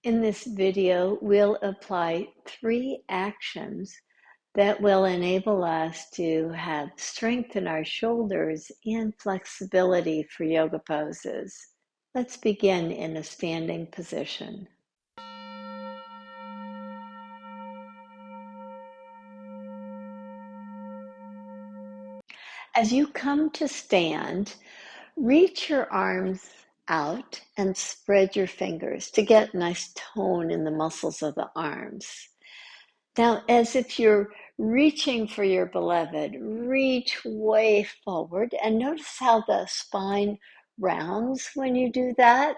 In this video, we'll apply 3 actions that will enable us to have strength in our shoulders and flexibility for yoga poses. Let's begin in a standing position. As you come to stand, reach your arms out and spread your fingers to get nice tone in the muscles of the arms. Now, as if you're reaching for your beloved, reach way forward and notice how the spine rounds when you do that.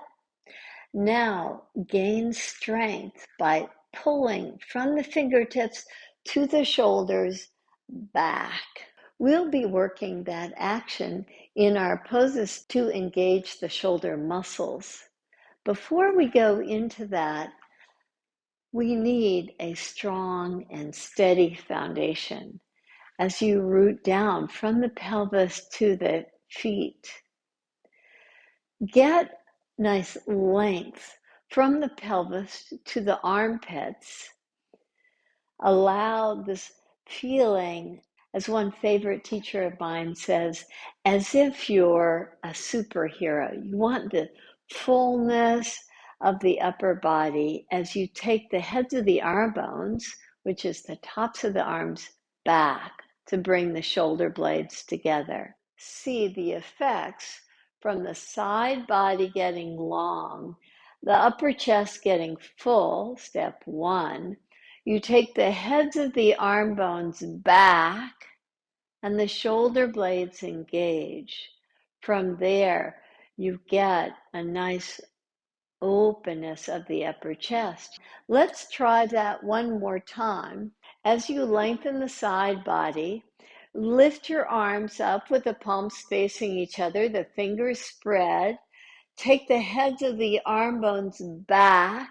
Now, gain strength by pulling from the fingertips to the shoulders back. We'll be working that action in our poses to engage the shoulder muscles. Before we go into that, we need a strong and steady foundation as you root down from the pelvis to the feet. Get nice length from the pelvis to the armpits. Allow this feeling, as one favorite teacher of mine says, as if you're a superhero. You want the fullness of the upper body as you take the heads of the arm bones, which is the tops of the arms, back to bring the shoulder blades together. See the effects from the side body getting long, the upper chest getting full, step 1. You take the heads of the arm bones back and the shoulder blades engage. From there, you get a nice openness of the upper chest. Let's try that one more time. As you lengthen the side body, lift your arms up with the palms facing each other, the fingers spread. Take the heads of the arm bones back.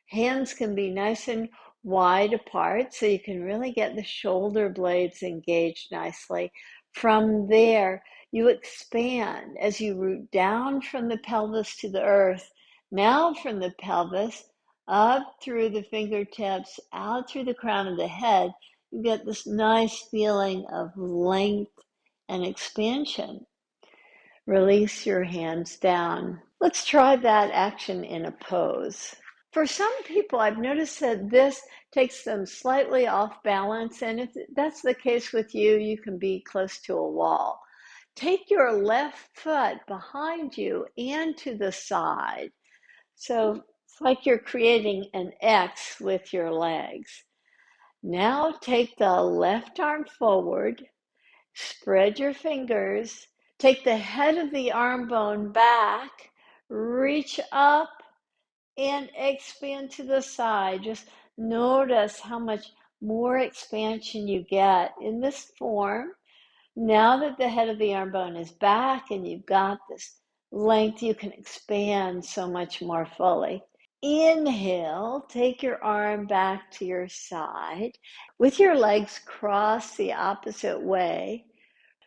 Hands can be nice and wide apart so you can really get the shoulder blades engaged nicely. From there, you expand as you root down from the pelvis to the earth. Now from the pelvis, up through the fingertips, out through the crown of the head, you get this nice feeling of length and expansion. Release your hands down. Let's try that action in a pose. For some people, I've noticed that this takes them slightly off balance, and if that's the case with you, you can be close to a wall. Take your left foot behind you and to the side. So it's like you're creating an X with your legs. Now take the left arm forward, spread your fingers, take the head of the arm bone back, reach up and expand to the side. Just notice how much more expansion you get in this form. Now that the head of the arm bone is back and you've got this length, you can expand so much more fully. Inhale, take your arm back to your side. With your legs crossed the opposite way,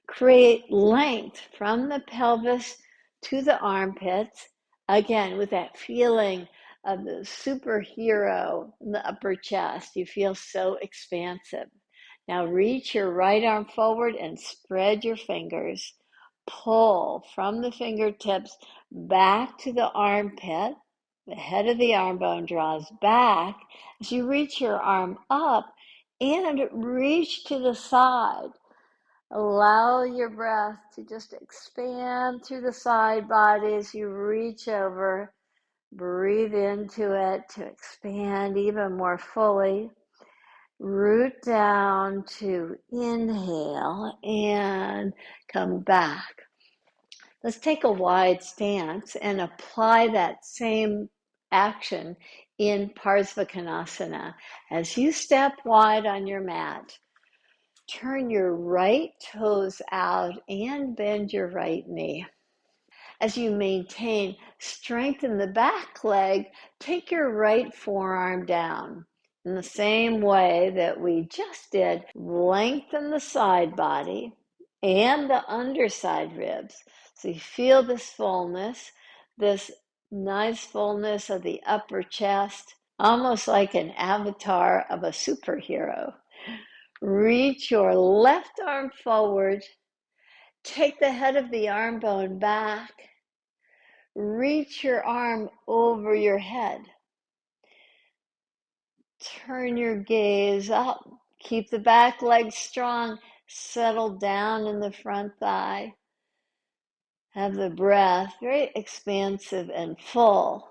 create length from the pelvis to the armpits. Again, with that feeling of the superhero in the upper chest, you feel so expansive. Now reach your right arm forward and spread your fingers. Pull from the fingertips back to the armpit. The head of the arm bone draws back as you reach your arm up and reach to the side. Allow your breath to just expand through the side body as you reach over. Breathe into it to expand even more fully. Root down to inhale and come back. Let's take a wide stance and apply that same action in parsvakonasana. As you step wide on your mat, turn your right toes out and bend your right knee. As you maintain strength in the back leg, take your right forearm down. In the same way that we just did, lengthen the side body and the underside ribs. So you feel this fullness, this Nice fullness of the upper chest, almost like an avatar of a superhero. Reach your left arm forward. Take the head of the arm bone back. Reach your arm over your head. Turn your gaze up. Keep the back leg strong. Settle down in the front thigh. Have the breath very expansive and full.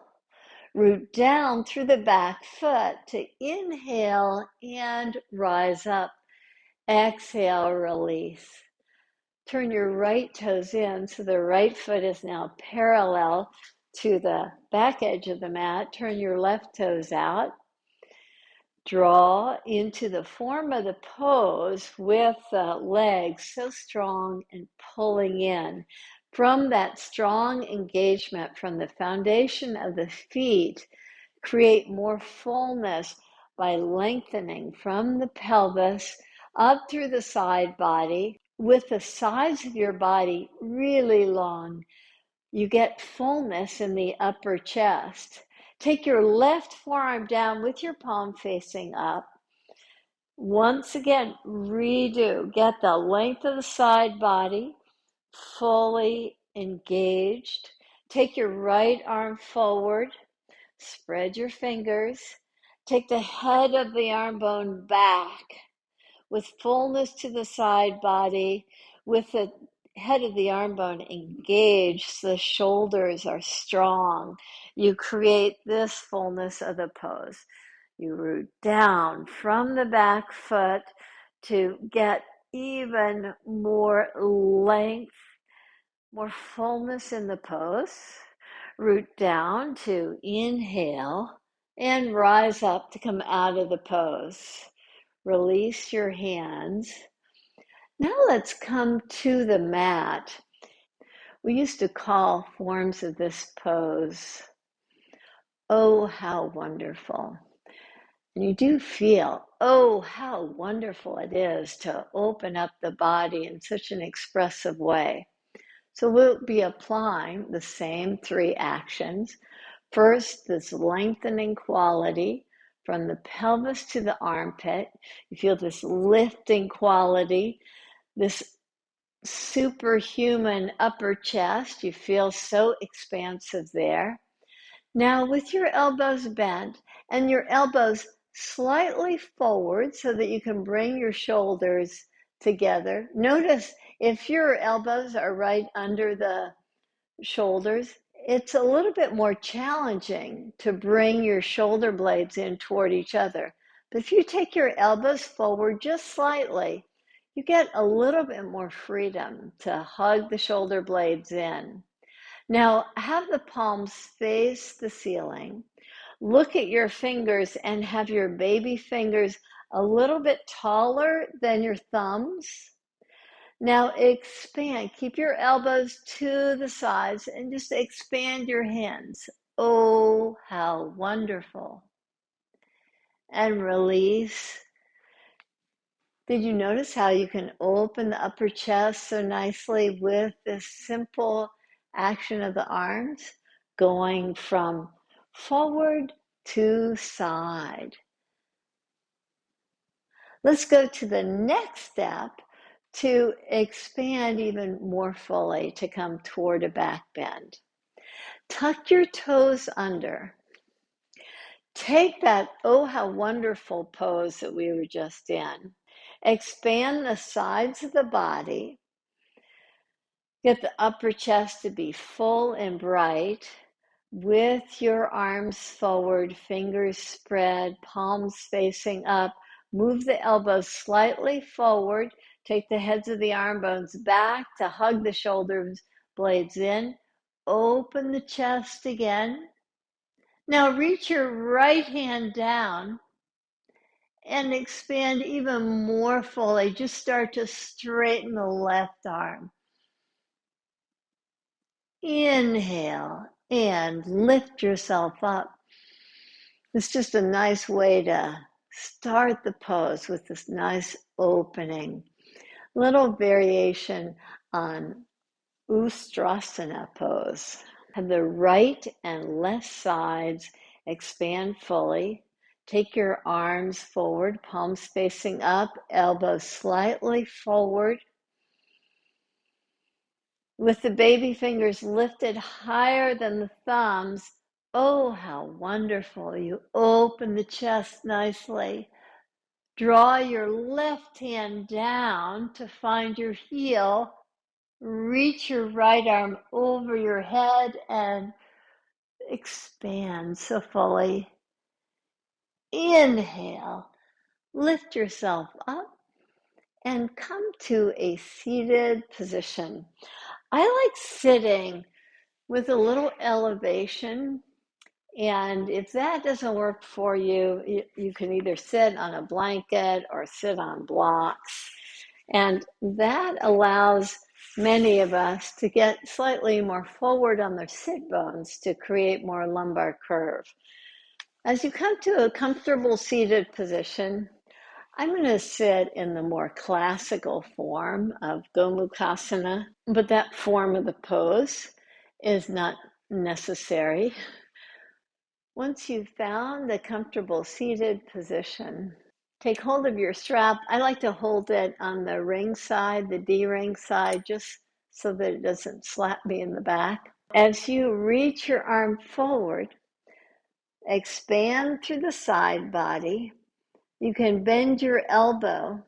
Root down through the back foot to inhale and rise up. Exhale, release. Turn your right toes in so the right foot is now parallel to the back edge of the mat. Turn your left toes out. Draw into the form of the pose with the legs so strong and pulling in. From that strong engagement from the foundation of the feet, create more fullness by lengthening from the pelvis up through the side body with the sides of your body really long. You get fullness in the upper chest. Take your left forearm down with your palm facing up. Once again, redo. Get the length of the side body fully engaged. Take your right arm forward. Spread your fingers. Take the head of the arm bone back with fullness to the side body, with the head of the arm bone engaged so the shoulders are strong. You create this fullness of the pose. You root down from the back foot to get even more length, more fullness in the pose. Root down to inhale and rise up to come out of the pose. Release your hands. Now let's come to the mat. We used to call forms of this pose, oh, how wonderful. And you do feel, oh, how wonderful it is to open up the body in such an expressive way. So we'll be applying the same three actions. First, this lengthening quality from the pelvis to the armpit. You feel this lifting quality, this superhuman upper chest. You feel so expansive there. Now with your elbows bent and your elbows slightly forward so that you can bring your shoulders together. Notice if your elbows are right under the shoulders, it's a little bit more challenging to bring your shoulder blades in toward each other. But if you take your elbows forward just slightly, you get a little bit more freedom to hug the shoulder blades in. Now, have the palms face the ceiling. Look at your fingers and have your baby fingers a little bit taller than your thumbs. Now expand, keep your elbows to the sides and just expand your hands. Oh, how wonderful. And release. Did you notice how you can open the upper chest so nicely with this simple action of the arms, going from forward to side? Let's go to the next step to expand even more fully, to come toward a back bend. Tuck your toes under. Take that, oh, how wonderful pose that we were just in. Expand the sides of the body. Get the upper chest to be full and bright with your arms forward, fingers spread, palms facing up. Move the elbows slightly forward. Take the heads of the arm bones back to hug the shoulders blades in. Open the chest again. Now reach your right hand down and expand even more fully. Just start to straighten the left arm. Inhale and lift yourself up. It's just a nice way to start the pose with this nice opening. Little variation on ustrasana pose. Have the right and left sides expand fully. Take your arms forward, palms facing up, elbows slightly forward. With the baby fingers lifted higher than the thumbs. Oh, how wonderful. You open the chest nicely. Draw your left hand down to find your heel. Reach your right arm over your head and expand so fully. Inhale, lift yourself up and come to a seated position. I like sitting with a little elevation, and if that doesn't work for you, you can either sit on a blanket or sit on blocks, and that allows many of us to get slightly more forward on their sit bones to create more lumbar curve. As you come to a comfortable seated position, I'm going to sit in the more classical form of Gomukhasana, but that form of the pose is not necessary. Once you've found the comfortable seated position, take hold of your strap. I like to hold it on the ring side, the D-ring side, just so that it doesn't slap me in the back. As you reach your arm forward, expand through the side body. You can bend your elbow.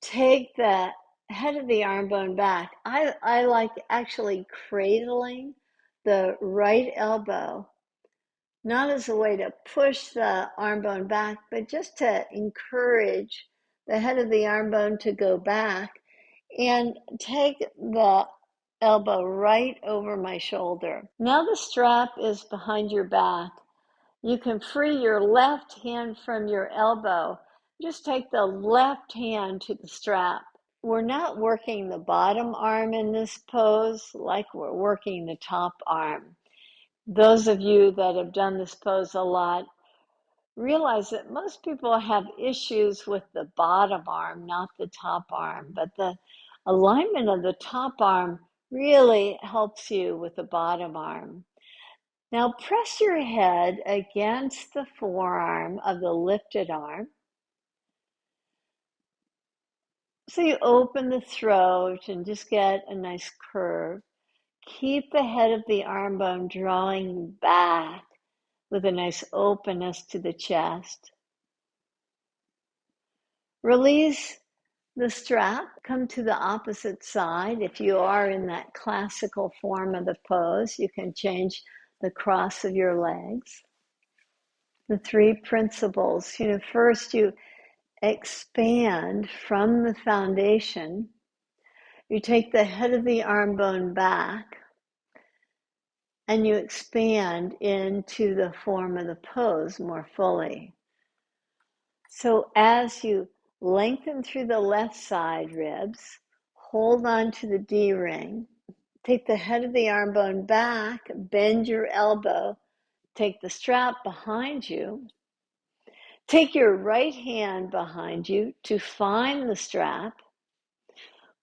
Take the head of the arm bone back. I like actually cradling the right elbow, not as a way to push the arm bone back, but just to encourage the head of the arm bone to go back, and take the elbow right over my shoulder. Now the strap is behind your back. You can free your left hand from your elbow. Just take the left hand to the strap. We're not working the bottom arm in this pose like we're working the top arm. Those of you that have done this pose a lot realize that most people have issues with the bottom arm, not the top arm, but the alignment of the top arm really helps you with the bottom arm. Now press your head against the forearm of the lifted arm. So you open the throat and just get a nice curve. Keep the head of the arm bone drawing back with a nice openness to the chest. Release the strap. Come to the opposite side. If you are in that classical form of the pose, you can change the cross of your legs. The three principles. First you expand from the foundation. You take the head of the arm bone back and you expand into the form of the pose more fully. So as you lengthen through the left side ribs, hold on to the D-ring, take the head of the arm bone back, bend your elbow, take the strap behind you, take your right hand behind you to find the strap,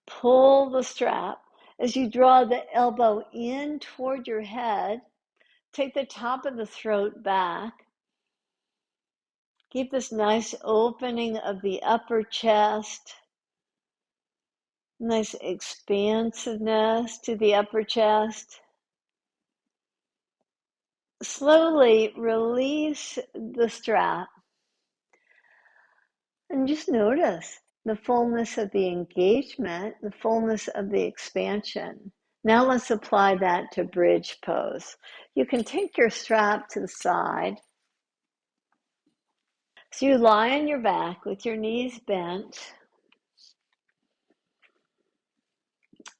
pull the strap. As you draw the elbow in toward your head, take the top of the throat back. Keep this nice opening of the upper chest, nice expansiveness to the upper chest. Slowly release the strap and just notice the fullness of the engagement, the fullness of the expansion. Now let's apply that to bridge pose. You can take your strap to the side. So you lie on your back with your knees bent.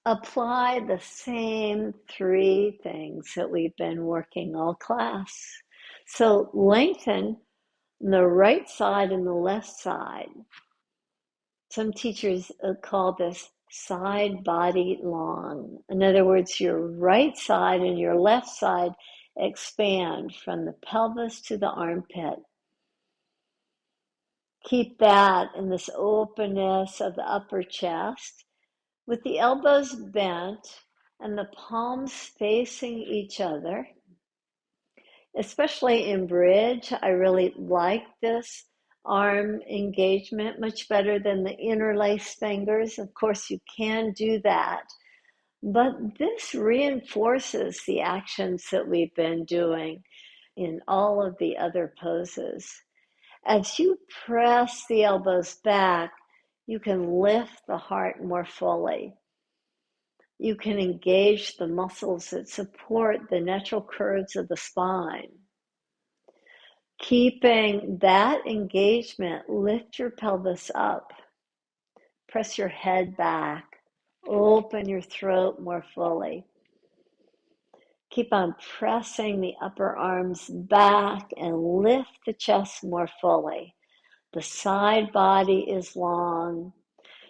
Apply the same three things that we've been working all class. So lengthen the right side and the left side. Some teachers call this side body long. In other words, your right side and your left side expand from the pelvis to the armpit. Keep that in this openness of the upper chest with the elbows bent and the palms facing each other. Especially in bridge, I really like this arm engagement much better than the interlaced fingers. Of course, you can do that, but this reinforces the actions that we've been doing in all of the other poses. As you press the elbows back, you can lift the heart more fully. You can engage the muscles that support the natural curves of the spine. Keeping that engagement, lift your pelvis up. Press your head back. Open your throat more fully. Keep on pressing the upper arms back and lift the chest more fully. The side body is long.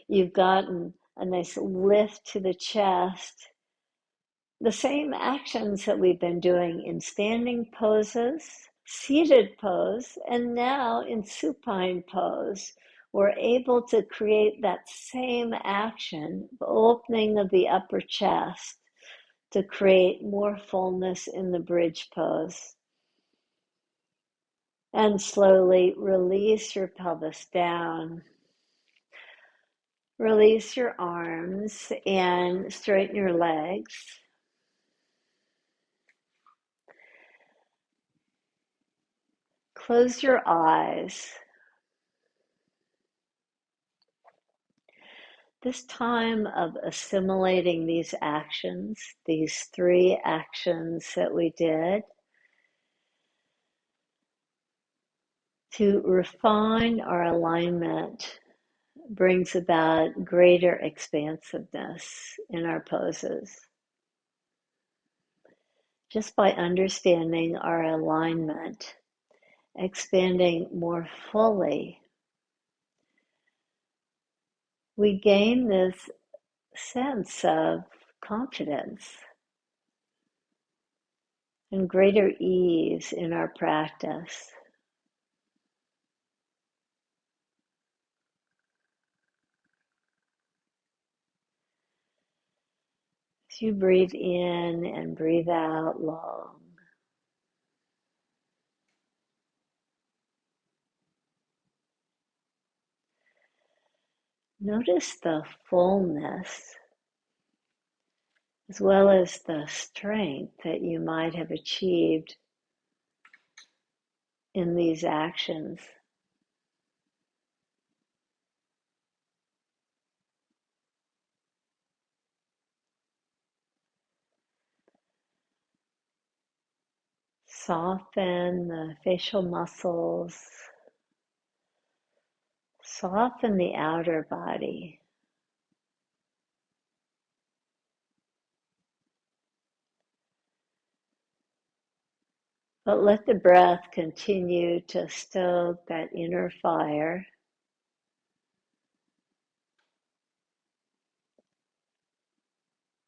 You've gotten a nice lift to the chest. The same actions that we've been doing in standing poses, seated pose, and now in supine pose, we're able to create that same action, the opening of the upper chest, to create more fullness in the bridge pose. And slowly release your pelvis down. Release your arms and straighten your legs. Close your eyes. This time of assimilating these actions, these 3 actions that we did, to refine our alignment brings about greater expansiveness in our poses. Just by understanding our alignment, expanding more fully, we gain this sense of confidence and greater ease in our practice. As you breathe in and breathe out long, notice the fullness as well as the strength that you might have achieved in these actions. Soften the facial muscles, soften the outer body. But let the breath continue to stoke that inner fire.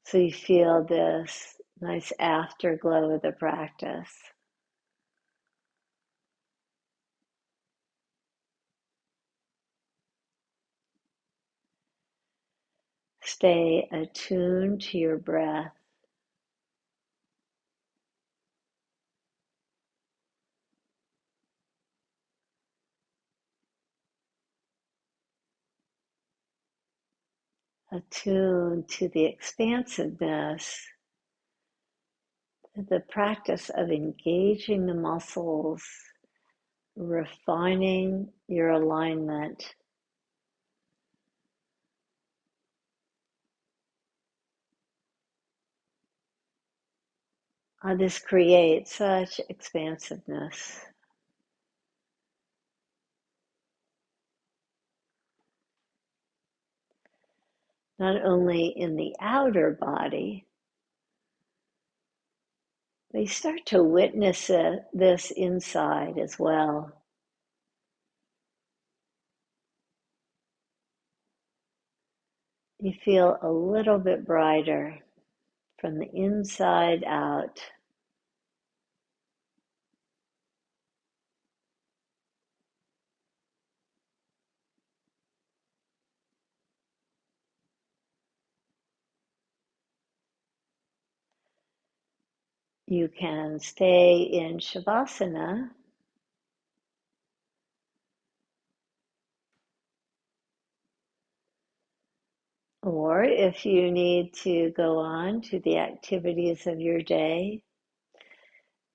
So you feel this nice afterglow of the practice. Stay attuned to your breath. Attuned to the expansiveness, the practice of engaging the muscles, refining your alignment. This creates such expansiveness. Not only in the outer body, but you start to witness this inside as well. You feel a little bit brighter from the inside out. You can stay in Shavasana, or if you need to go on to the activities of your day,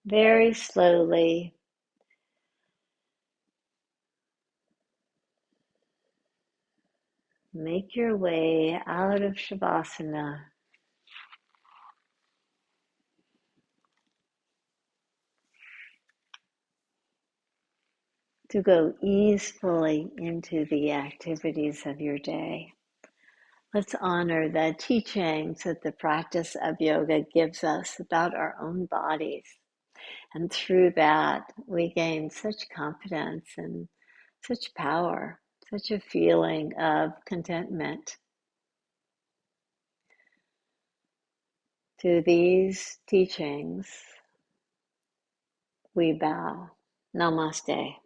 very slowly make your way out of Shavasana to go easefully into the activities of your day. Let's honor the teachings that the practice of yoga gives us about our own bodies. And through that, we gain such confidence and such power, such a feeling of contentment. To these teachings, we bow. Namaste.